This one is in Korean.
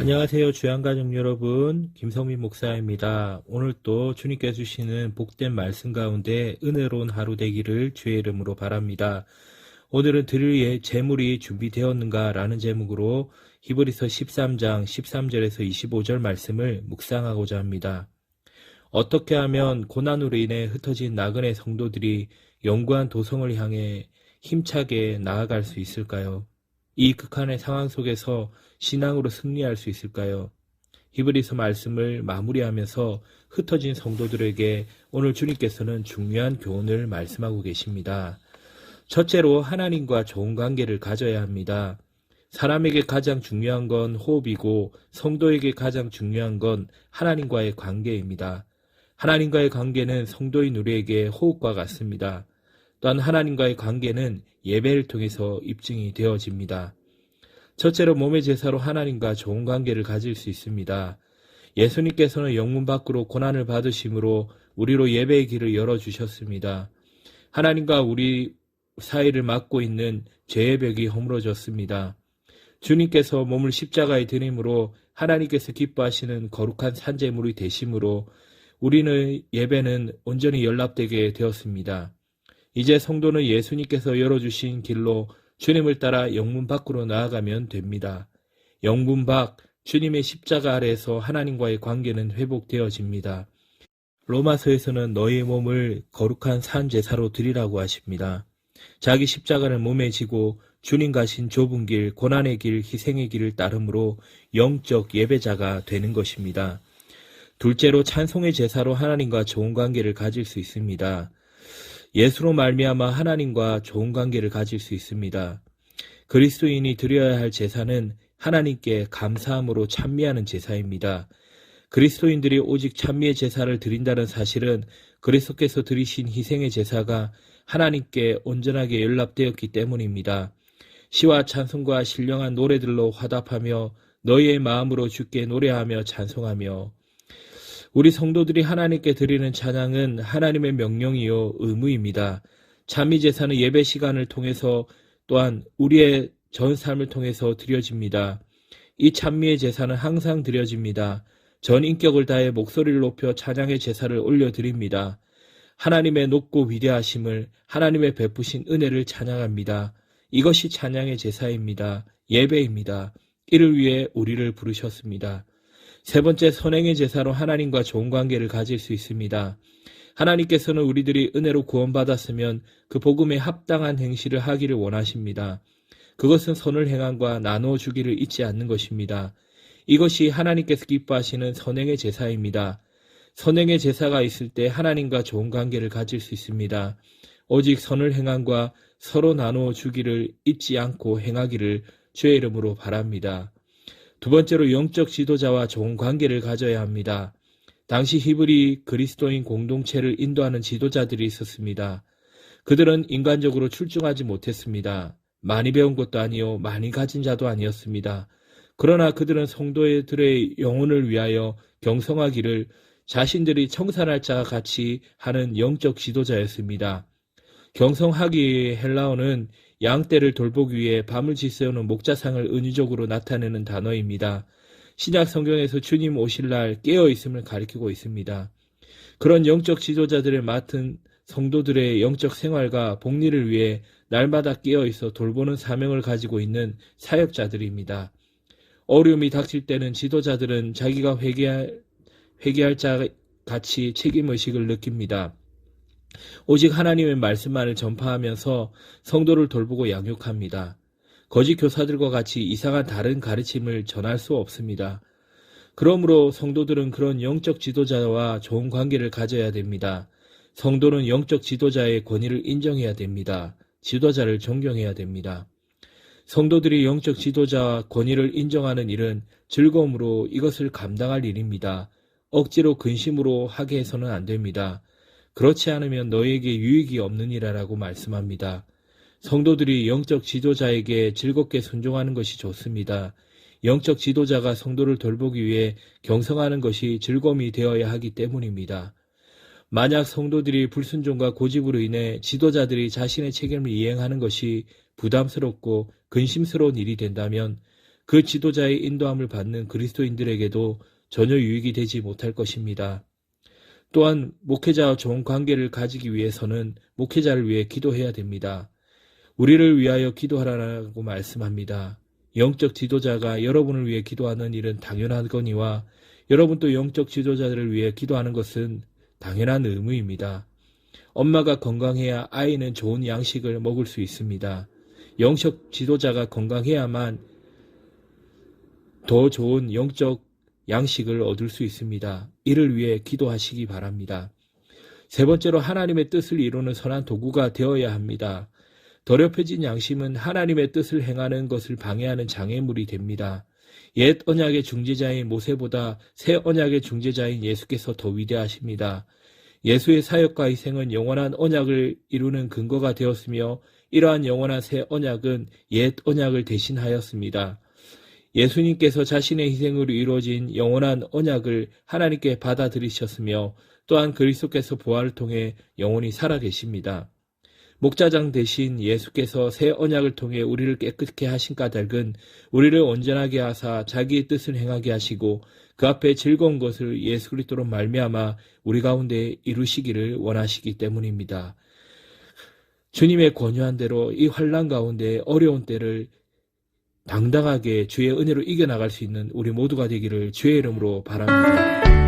안녕하세요. 주양가족 여러분, 김성민 목사입니다. 오늘 또 주님께 주시는 복된 말씀 가운데 은혜로운 하루 되기를 주의 이름으로 바랍니다. 오늘은 드릴 재물이 준비되었는가 라는 제목으로 히브리서 13장 13절에서 25절 말씀을 묵상하고자 합니다. 어떻게 하면 고난으로 인해 흩어진 나그네 성도들이 영구한 도성을 향해 힘차게 나아갈 수 있을까요? 이 극한의 상황 속에서 신앙으로 승리할 수 있을까요? 히브리서 말씀을 마무리하면서 흩어진 성도들에게 오늘 주님께서는 중요한 교훈을 말씀하고 계십니다. 첫째로 하나님과 좋은 관계를 가져야 합니다. 사람에게 가장 중요한 건 호흡이고 성도에게 가장 중요한 건 하나님과의 관계입니다. 하나님과의 관계는 성도인 우리에게 호흡과 같습니다. 또한 하나님과의 관계는 예배를 통해서 입증이 되어집니다. 첫째로 몸의 제사로 하나님과 좋은 관계를 가질 수 있습니다. 예수님께서는 영문 밖으로 고난을 받으심으로 우리로 예배의 길을 열어주셨습니다. 하나님과 우리 사이를 막고 있는 죄의 벽이 허물어졌습니다. 주님께서 몸을 십자가에 드림으로 하나님께서 기뻐하시는 거룩한 산제물이 되심으로 우리는 예배는 온전히 연락되게 되었습니다. 이제 성도는 예수님께서 열어주신 길로 주님을 따라 영문 밖으로 나아가면 됩니다. 영문 밖, 주님의 십자가 아래에서 하나님과의 관계는 회복되어집니다. 로마서에서는 너희의 몸을 거룩한 산 제사로 드리라고 하십니다. 자기 십자가를 몸에 지고 주님 가신 좁은 길, 고난의 길, 희생의 길을 따름으로 영적 예배자가 되는 것입니다. 둘째로 찬송의 제사로 하나님과 좋은 관계를 가질 수 있습니다. 예수로 말미암아 하나님과 좋은 관계를 가질 수 있습니다. 그리스도인이 드려야 할 제사는 하나님께 감사함으로 찬미하는 제사입니다. 그리스도인들이 오직 찬미의 제사를 드린다는 사실은 그리스도께서 드리신 희생의 제사가 하나님께 온전하게 연락되었기 때문입니다. 시와 찬송과 신령한 노래들로 화답하며 너희의 마음으로 주께 노래하며 찬송하며 우리 성도들이 하나님께 드리는 찬양은 하나님의 명령이요 의무입니다. 찬미 제사는 예배 시간을 통해서 또한 우리의 전 삶을 통해서 드려집니다. 이 찬미의 제사는 항상 드려집니다. 전 인격을 다해 목소리를 높여 찬양의 제사를 올려드립니다. 하나님의 높고 위대하심을, 하나님의 베푸신 은혜를 찬양합니다. 이것이 찬양의 제사입니다. 예배입니다. 이를 위해 우리를 부르셨습니다. 세 번째, 선행의 제사로 하나님과 좋은 관계를 가질 수 있습니다. 하나님께서는 우리들이 은혜로 구원받았으면 그 복음에 합당한 행실을 하기를 원하십니다. 그것은 선을 행함과 나누어 주기를 잊지 않는 것입니다. 이것이 하나님께서 기뻐하시는 선행의 제사입니다. 선행의 제사가 있을 때 하나님과 좋은 관계를 가질 수 있습니다. 오직 선을 행함과 서로 나누어 주기를 잊지 않고 행하기를 주의 이름으로 바랍니다. 두 번째로 영적 지도자와 좋은 관계를 가져야 합니다. 당시 히브리 그리스도인 공동체를 인도하는 지도자들이 있었습니다. 그들은 인간적으로 출중하지 못했습니다. 많이 배운 것도 아니요 많이 가진 자도 아니었습니다. 그러나 그들은 성도들의 영혼을 위하여 경성하기를 자신들이 청산할 자와 같이 하는 영적 지도자였습니다. 경성하기의 헬라어는 양떼를 돌보기 위해 밤을 지새우는 목자상을 은유적으로 나타내는 단어입니다. 신약 성경에서 주님 오실 날 깨어있음을 가리키고 있습니다. 그런 영적 지도자들을 맡은 성도들의 영적 생활과 복리를 위해 날마다 깨어있어 돌보는 사명을 가지고 있는 사역자들입니다. 어려움이 닥칠 때는 지도자들은 자기가 회개할 자 같이 책임의식을 느낍니다. 오직 하나님의 말씀만을 전파하면서 성도를 돌보고 양육합니다. 거짓 교사들과 같이 이상한 다른 가르침을 전할 수 없습니다. 그러므로 성도들은 그런 영적 지도자와 좋은 관계를 가져야 됩니다. 성도는 영적 지도자의 권위를 인정해야 됩니다. 지도자를 존경해야 됩니다. 성도들이 영적 지도자와 권위를 인정하는 일은 즐거움으로 이것을 감당할 일입니다. 억지로 근심으로 하게 해서는 안 됩니다. 그렇지 않으면 너에게 유익이 없느니라라고 말씀합니다. 성도들이 영적 지도자에게 즐겁게 순종하는 것이 좋습니다. 영적 지도자가 성도를 돌보기 위해 경성하는 것이 즐거움이 되어야 하기 때문입니다. 만약 성도들이 불순종과 고집으로 인해 지도자들이 자신의 책임을 이행하는 것이 부담스럽고 근심스러운 일이 된다면 그 지도자의 인도함을 받는 그리스도인들에게도 전혀 유익이 되지 못할 것입니다. 또한 목회자와 좋은 관계를 가지기 위해서는 목회자를 위해 기도해야 됩니다. 우리를 위하여 기도하라고 말씀합니다. 영적 지도자가 여러분을 위해 기도하는 일은 당연하거니와 여러분도 영적 지도자들을 위해 기도하는 것은 당연한 의무입니다. 엄마가 건강해야 아이는 좋은 양식을 먹을 수 있습니다. 영적 지도자가 건강해야만 더 좋은 영적 양식을 얻을 수 있습니다. 이를 위해 기도하시기 바랍니다. 세 번째로 하나님의 뜻을 이루는 선한 도구가 되어야 합니다. 더럽혀진 양심은 하나님의 뜻을 행하는 것을 방해하는 장애물이 됩니다. 옛 언약의 중재자인 모세보다 새 언약의 중재자인 예수께서 더 위대하십니다. 예수의 사역과 희생은 영원한 언약을 이루는 근거가 되었으며 이러한 영원한 새 언약은 옛 언약을 대신하였습니다. 예수님께서 자신의 희생으로 이루어진 영원한 언약을 하나님께 받아들이셨으며 또한 그리스도께서 부활을 통해 영원히 살아계십니다. 목자장 대신 예수께서 새 언약을 통해 우리를 깨끗게 하신 까닭은 우리를 온전하게 하사 자기의 뜻을 행하게 하시고 그 앞에 즐거운 것을 예수 그리스도로 말미암아 우리 가운데 이루시기를 원하시기 때문입니다. 주님의 권유한 대로 이 환난 가운데 어려운 때를 당당하게 주의 은혜로 이겨나갈 수 있는 우리 모두가 되기를 주의 이름으로 바랍니다.